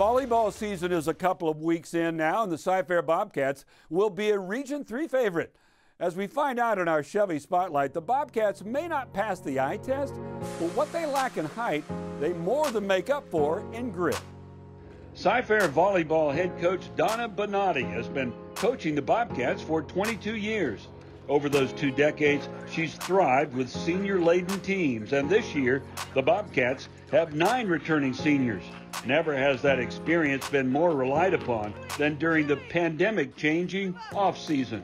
Volleyball season is a couple of weeks in now, and the Cy-Fair Bobcats will be a Region 3 favorite. As we find out in our Chevy Spotlight, the Bobcats may not pass the eye test, but what they lack in height, they more than make up for in grit. Cy-Fair Volleyball head coach Donna Bonatti has been coaching the Bobcats for 22 years. Over those 2 decades, she's thrived with senior-laden teams, and this year, the Bobcats have 9 returning seniors. Never has that experience been more relied upon than during the pandemic-changing off-season.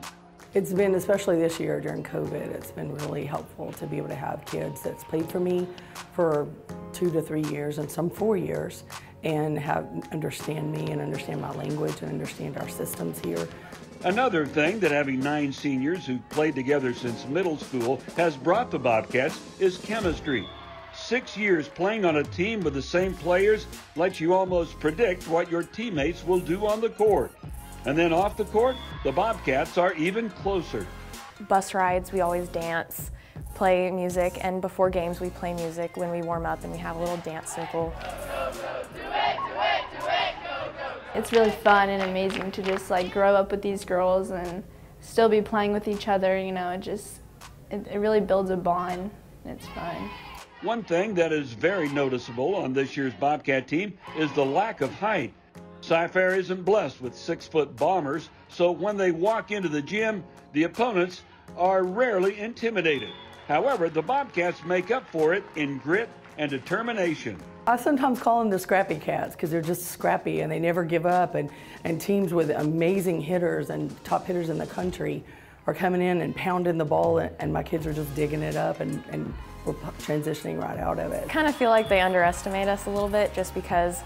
It's been, especially this year during COVID, it's been really helpful to be able to have kids that's played for me for 2 to 3 years and some 4 years and understand me and understand my language and understand our systems here. Another thing that having 9 seniors who've played together since middle school has brought the Bobcats is chemistry. 6 years playing on a team with the same players lets you almost predict what your teammates will do on the court. And then off the court, the Bobcats are even closer. Bus rides, we always dance, play music, and before games we play music when we warm up and we have a little dance circle. It's really fun and amazing to just grow up with these girls and still be playing with each other, you know, it really builds a bond. It's fun. One thing that is very noticeable on this year's Bobcat team is the lack of height. Cy-Fair isn't blessed with 6-foot bombers, so when they walk into the gym, the opponents are rarely intimidated. However, the Bobcats make up for it in grit and determination. I sometimes call them the scrappy cats because they're just scrappy and they never give up, and teams with amazing hitters and top hitters in the country are coming in and pounding the ball, and my kids are just digging it up and we're transitioning right out of it. I kind of feel like they underestimate us a little bit just because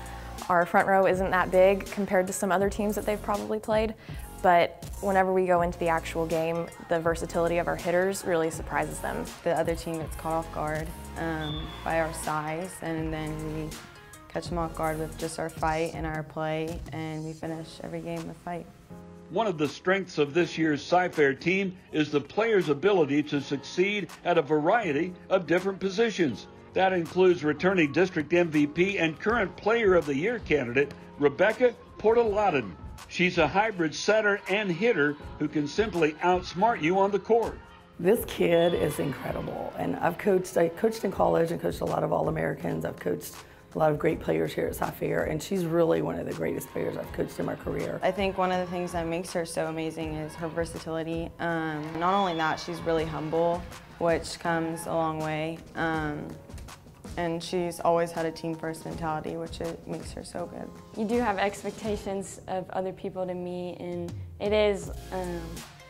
our front row isn't that big compared to some other teams that they've probably played. But whenever we go into the actual game, the versatility of our hitters really surprises them. The other team gets caught off guard by our size, and then we catch them off guard with just our fight and our play, and we finish every game with fight. One of the strengths of this year's Cy-Fair team is the players' ability to succeed at a variety of different positions. That includes returning district MVP and current Player of the Year candidate, Rebecca Portaladen. She's a hybrid setter and hitter who can simply outsmart you on the court. This kid is incredible, and I coached in college and coached a lot of All-Americans. I've coached a lot of great players here at Cy-Fair, and she's really one of the greatest players I've coached in my career. I think one of the things that makes her so amazing is her versatility. Not only that, she's really humble, which comes a long way. And she's always had a team-first mentality, which makes her so good. You do have expectations of other people to meet, and it is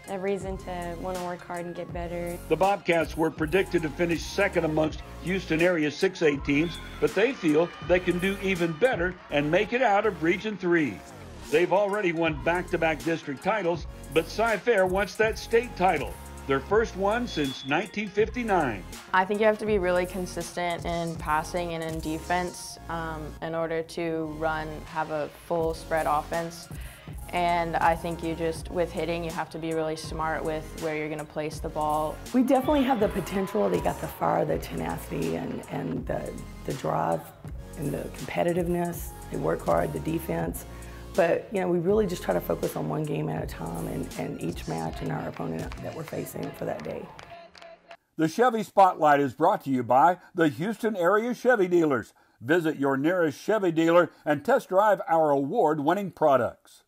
a reason to want to work hard and get better. The Bobcats were predicted to finish second amongst Houston area 6A teams, but they feel they can do even better and make it out of Region 3. They've already won back-to-back district titles, but Cy-Fair wants that state title, their first one since 1959. I think you have to be really consistent in passing and in defense in order to have a full spread offense. And I think with hitting, you have to be really smart with where you're going to place the ball. We definitely have the potential. They got the fire, the tenacity, and the drive, and the competitiveness. They work hard, the defense. But, you know, we really just try to focus on one game at a time and each match and our opponent that we're facing for that day. The Chevy Spotlight is brought to you by the Houston area Chevy dealers. Visit your nearest Chevy dealer and test drive our award-winning products.